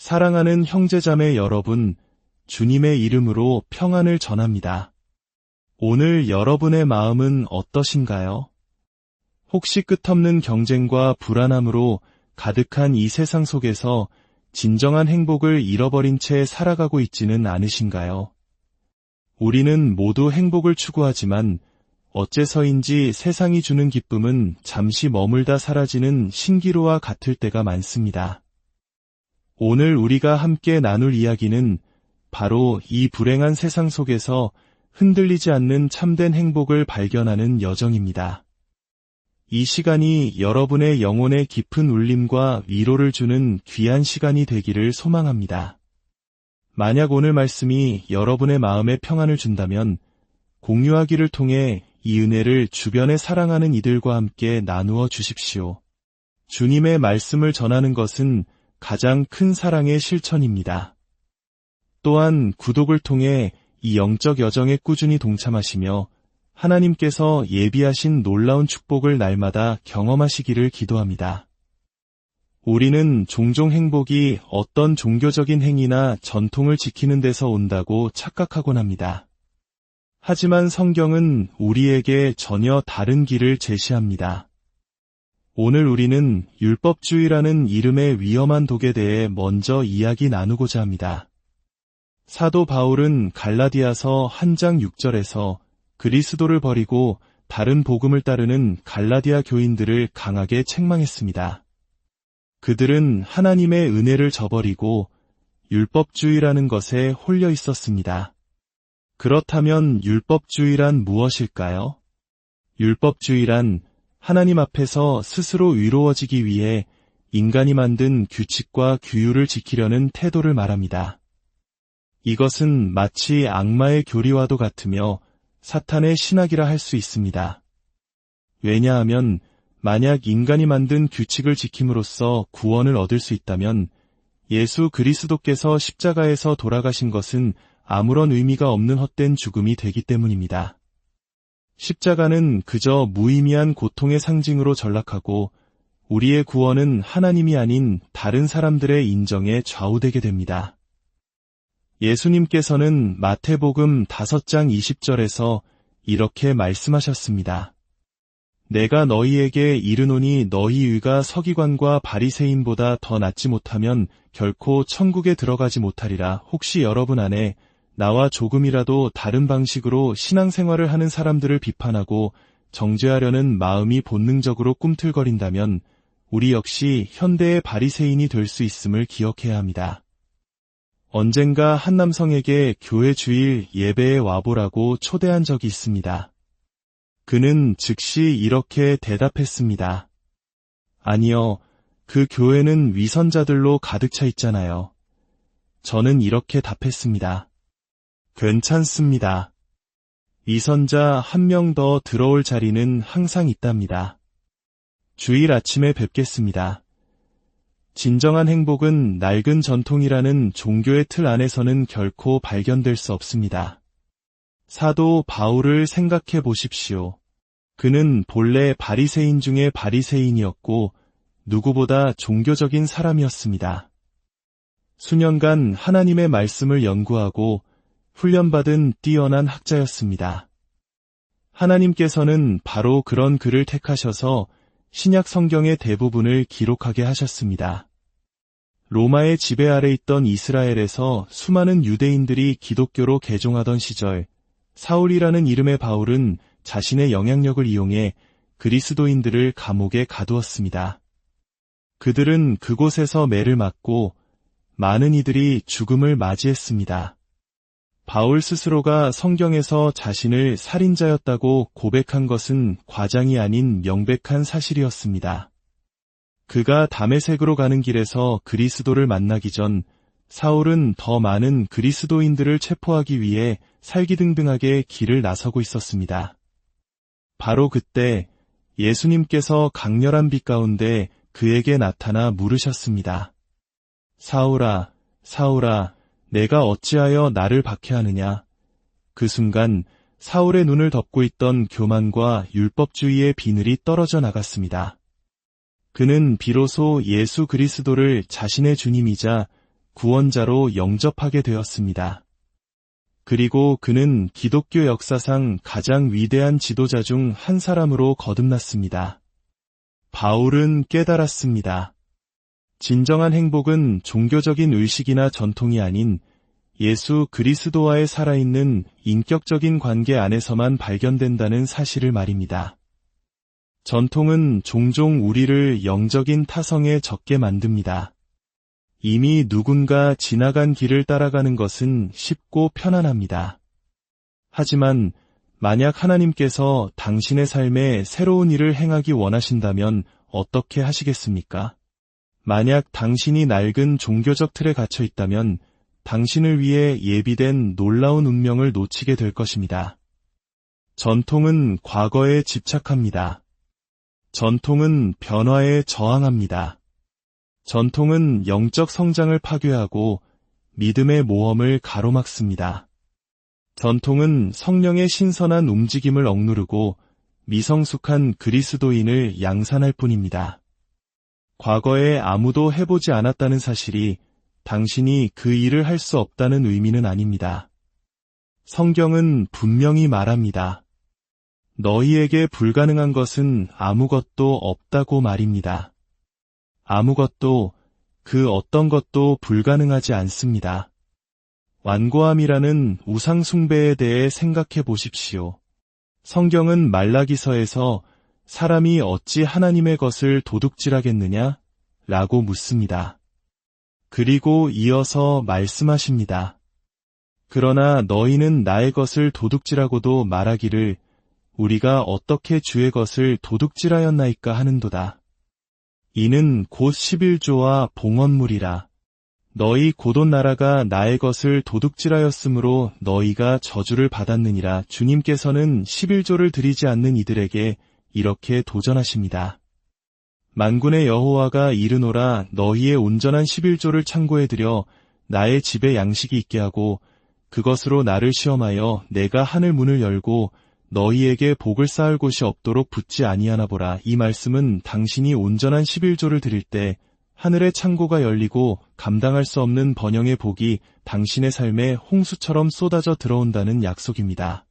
사랑하는 형제자매 여러분, 주님의 이름으로 평안을 전합니다. 오늘 여러분의 마음은 어떠신가요? 혹시 끝없는 경쟁과 불안함으로 가득한 이 세상 속에서 진정한 행복을 잃어버린 채 살아가고 있지는 않으신가요? 우리는 모두 행복을 추구하지만 어째서인지 세상이 주는 기쁨은 잠시 머물다 사라지는 신기루와 같을 때가 많습니다. 오늘 우리가 함께 나눌 이야기는 바로 이 불행한 세상 속에서 흔들리지 않는 참된 행복을 발견하는 여정입니다. 이 시간이 여러분의 영혼에 깊은 울림과 위로를 주는 귀한 시간이 되기를 소망합니다. 만약 오늘 말씀이 여러분의 마음에 평안을 준다면 공유하기를 통해 이 은혜를 주변에 사랑하는 이들과 함께 나누어 주십시오. 주님의 말씀을 전하는 것은 가장 큰 사랑의 실천입니다. 또한 구독을 통해 이 영적 여정에 꾸준히 동참하시며 하나님께서 예비하신 놀라운 축복을 날마다 경험하시기를 기도합니다. 우리는 종종 행복이 어떤 종교적인 행위나 전통을 지키는 데서 온다고 착각하곤 합니다. 하지만 성경은 우리에게 전혀 다른 길을 제시합니다. 오늘 우리는 율법주의라는 이름의 위험한 독에 대해 먼저 이야기 나누고자 합니다. 사도 바울은 갈라디아서 1장 6절에서 그리스도를 버리고 다른 복음을 따르는 갈라디아 교인들을 강하게 책망했습니다. 그들은 하나님의 은혜를 저버리고 율법주의라는 것에 홀려 있었습니다. 그렇다면 율법주의란 무엇일까요? 율법주의란 하나님 앞에서 스스로 의로워지기 위해 인간이 만든 규칙과 규율을 지키려는 태도를 말합니다. 이것은 마치 악마의 교리와도 같으며 사탄의 신학이라 할 수 있습니다. 왜냐하면 만약 인간이 만든 규칙을 지킴으로써 구원을 얻을 수 있다면 예수 그리스도께서 십자가에서 돌아가신 것은 아무런 의미가 없는 헛된 죽음이 되기 때문입니다. 십자가는 그저 무의미한 고통의 상징으로 전락하고 우리의 구원은 하나님이 아닌 다른 사람들의 인정에 좌우되게 됩니다. 예수님께서는 마태복음 5장 20절에서 이렇게 말씀하셨습니다. 내가 너희에게 이르노니 너희 의가 서기관과 바리새인보다 더 낫지 못하면 결코 천국에 들어가지 못하리라. 혹시 여러분 안에 나와 조금이라도 다른 방식으로 신앙생활을 하는 사람들을 비판하고 정죄하려는 마음이 본능적으로 꿈틀거린다면 우리 역시 현대의 바리새인이 될 수 있음을 기억해야 합니다. 언젠가 한 남성에게 교회 주일 예배에 와보라고 초대한 적이 있습니다. 그는 즉시 이렇게 대답했습니다. 아니요, 그 교회는 위선자들로 가득 차 있잖아요. 저는 이렇게 답했습니다. 괜찮습니다. 위선자 한 명 더 들어올 자리는 항상 있답니다. 주일 아침에 뵙겠습니다. 진정한 행복은 낡은 전통이라는 종교의 틀 안에서는 결코 발견될 수 없습니다. 사도 바울을 생각해 보십시오. 그는 본래 바리새인 중에 바리새인이었고 누구보다 종교적인 사람이었습니다. 수년간 하나님의 말씀을 연구하고 훈련받은 뛰어난 학자였습니다. 하나님께서는 바로 그런 그를 택하셔서 신약 성경의 대부분을 기록하게 하셨습니다. 로마의 지배 아래 있던 이스라엘에서 수많은 유대인들이 기독교로 개종하던 시절, 사울이라는 이름의 바울은 자신의 영향력을 이용해 그리스도인들을 감옥에 가두었습니다. 그들은 그곳에서 매를 맞고 많은 이들이 죽음을 맞이했습니다. 바울 스스로가 성경에서 자신을 살인자였다고 고백한 것은 과장이 아닌 명백한 사실이었습니다. 그가 다메섹으로 가는 길에서 그리스도를 만나기 전 사울은 더 많은 그리스도인들을 체포하기 위해 살기등등하게 길을 나서고 있었습니다. 바로 그때 예수님께서 강렬한 빛 가운데 그에게 나타나 물으셨습니다. 사울아, 사울아, 내가 어찌하여 나를 박해하느냐? 그 순간 사울의 눈을 덮고 있던 교만과 율법주의의 비늘이 떨어져 나갔습니다. 그는 비로소 예수 그리스도를 자신의 주님이자 구원자로 영접하게 되었습니다. 그리고 그는 기독교 역사상 가장 위대한 지도자 중 한 사람으로 거듭났습니다. 바울은 깨달았습니다. 진정한 행복은 종교적인 의식이나 전통이 아닌 예수 그리스도와의 살아있는 인격적인 관계 안에서만 발견된다는 사실을 말입니다. 전통은 종종 우리를 영적인 타성에 젖게 만듭니다. 이미 누군가 지나간 길을 따라가는 것은 쉽고 편안합니다. 하지만 만약 하나님께서 당신의 삶에 새로운 일을 행하기 원하신다면 어떻게 하시겠습니까? 만약 당신이 낡은 종교적 틀에 갇혀 있다면 당신을 위해 예비된 놀라운 운명을 놓치게 될 것입니다. 전통은 과거에 집착합니다. 전통은 변화에 저항합니다. 전통은 영적 성장을 파괴하고 믿음의 모험을 가로막습니다. 전통은 성령의 신선한 움직임을 억누르고 미성숙한 그리스도인을 양산할 뿐입니다. 과거에 아무도 해보지 않았다는 사실이 당신이 그 일을 할 수 없다는 의미는 아닙니다. 성경은 분명히 말합니다. 너희에게 불가능한 것은 아무것도 없다고 말입니다. 아무것도, 그 어떤 것도 불가능하지 않습니다. 완고함이라는 우상 숭배에 대해 생각해 보십시오. 성경은 말라기서에서 사람이 어찌 하나님의 것을 도둑질하겠느냐? 라고 묻습니다. 그리고 이어서 말씀하십니다. 그러나 너희는 나의 것을 도둑질하고도 말하기를 우리가 어떻게 주의 것을 도둑질하였나이까 하는도다. 이는 곧 11조와 봉헌물이라. 너희 곧온 나라가 나의 것을 도둑질하였으므로 너희가 저주를 받았느니라. 주님께서는 11조를 드리지 않는 이들에게 이렇게 도전하십니다. 만군의 여호와가 이르노라 너희의 온전한 11조를 창고에 들여 나의 집에 양식이 있게 하고 그것으로 나를 시험하여 내가 하늘 문을 열고 너희에게 복을 쌓을 곳이 없도록 붙지 아니하나 보라. 이 말씀은 당신이 온전한 11조를 드릴 때 하늘의 창고가 열리고 감당할 수 없는 번영의 복이 당신의 삶에 홍수처럼 쏟아져 들어온다는 약속입니다.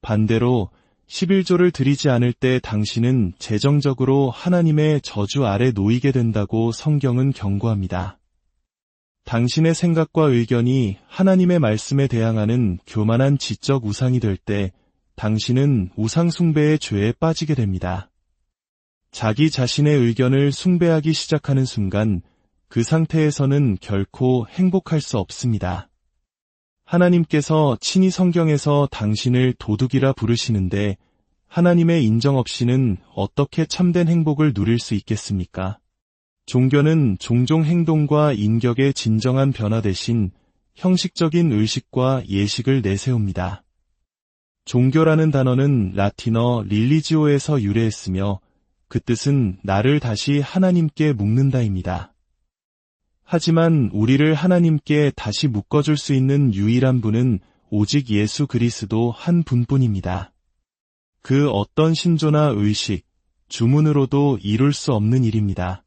반대로 11조를 드리지 않을 때 당신은 재정적으로 하나님의 저주 아래 놓이게 된다고 성경은 경고합니다. 당신의 생각과 의견이 하나님의 말씀에 대항하는 교만한 지적 우상이 될 때 당신은 우상 숭배의 죄에 빠지게 됩니다. 자기 자신의 의견을 숭배하기 시작하는 순간 그 상태에서는 결코 행복할 수 없습니다. 하나님께서 친히 성경에서 당신을 도둑이라 부르시는데 하나님의 인정 없이는 어떻게 참된 행복을 누릴 수 있겠습니까? 종교는 종종 행동과 인격의 진정한 변화 대신 형식적인 의식과 예식을 내세웁니다. 종교라는 단어는 라틴어 릴리지오에서 유래했으며 그 뜻은 나를 다시 하나님께 묶는다입니다. 하지만 우리를 하나님께 다시 묶어줄 수 있는 유일한 분은 오직 예수 그리스도 한 분뿐입니다. 그 어떤 신조나 의식, 주문으로도 이룰 수 없는 일입니다.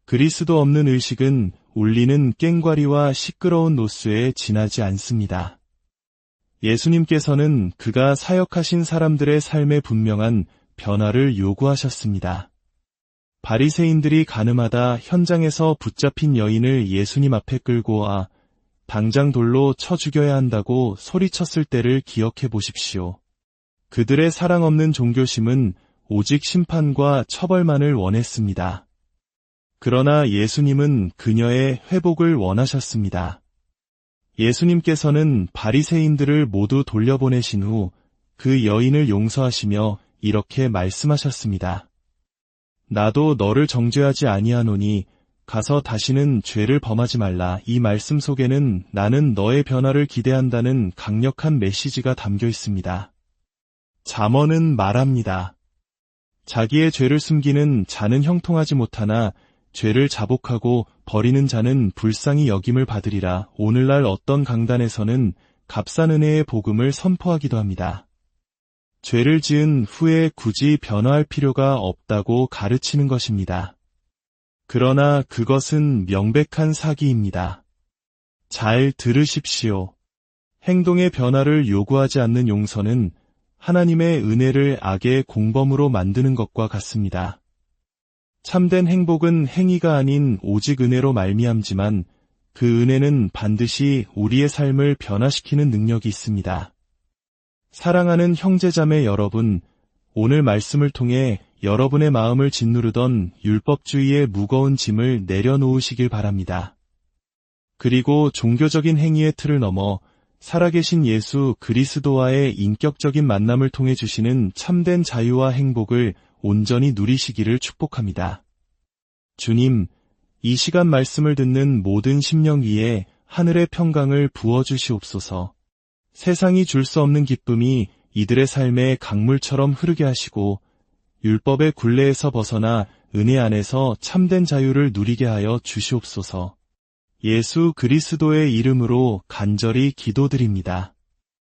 그리스도 없는 의식은 울리는 꽹과리와 시끄러운 노수에 지나지 않습니다. 예수님께서는 그가 사역하신 사람들의 삶에 분명한 변화를 요구하셨습니다. 바리새인들이 가늠하다 현장에서 붙잡힌 여인을 예수님 앞에 끌고 와 당장 돌로 쳐 죽여야 한다고 소리쳤을 때를 기억해 보십시오. 그들의 사랑 없는 종교심은 오직 심판과 처벌만을 원했습니다. 그러나 예수님은 그녀의 회복을 원하셨습니다. 예수님께서는 바리새인들을 모두 돌려보내신 후 그 여인을 용서하시며 이렇게 말씀하셨습니다. 나도 너를 정죄하지 아니하노니 가서 다시는 죄를 범하지 말라. 이 말씀 속에는 나는 너의 변화를 기대한다는 강력한 메시지가 담겨 있습니다. 잠언은 말합니다. 자기의 죄를 숨기는 자는 형통하지 못하나 죄를 자복하고 버리는 자는 불쌍히 여김을 받으리라. 오늘날 어떤 강단에서는 값싼 은혜의 복음을 선포하기도 합니다. 죄를 지은 후에 굳이 변화할 필요가 없다고 가르치는 것입니다. 그러나 그것은 명백한 사기입니다. 잘 들으십시오. 행동의 변화를 요구하지 않는 용서는 하나님의 은혜를 악의 공범으로 만드는 것과 같습니다. 참된 행복은 행위가 아닌 오직 은혜로 말미암지만 그 은혜는 반드시 우리의 삶을 변화시키는 능력이 있습니다. 사랑하는 형제자매 여러분, 오늘 말씀을 통해 여러분의 마음을 짓누르던 율법주의의 무거운 짐을 내려놓으시길 바랍니다. 그리고 종교적인 행위의 틀을 넘어 살아계신 예수 그리스도와의 인격적인 만남을 통해 주시는 참된 자유와 행복을 온전히 누리시기를 축복합니다. 주님, 이 시간 말씀을 듣는 모든 심령 위에 하늘의 평강을 부어주시옵소서. 세상이 줄 수 없는 기쁨이 이들의 삶에 강물처럼 흐르게 하시고 율법의 굴레에서 벗어나 은혜 안에서 참된 자유를 누리게 하여 주시옵소서. 예수 그리스도의 이름으로 간절히 기도드립니다.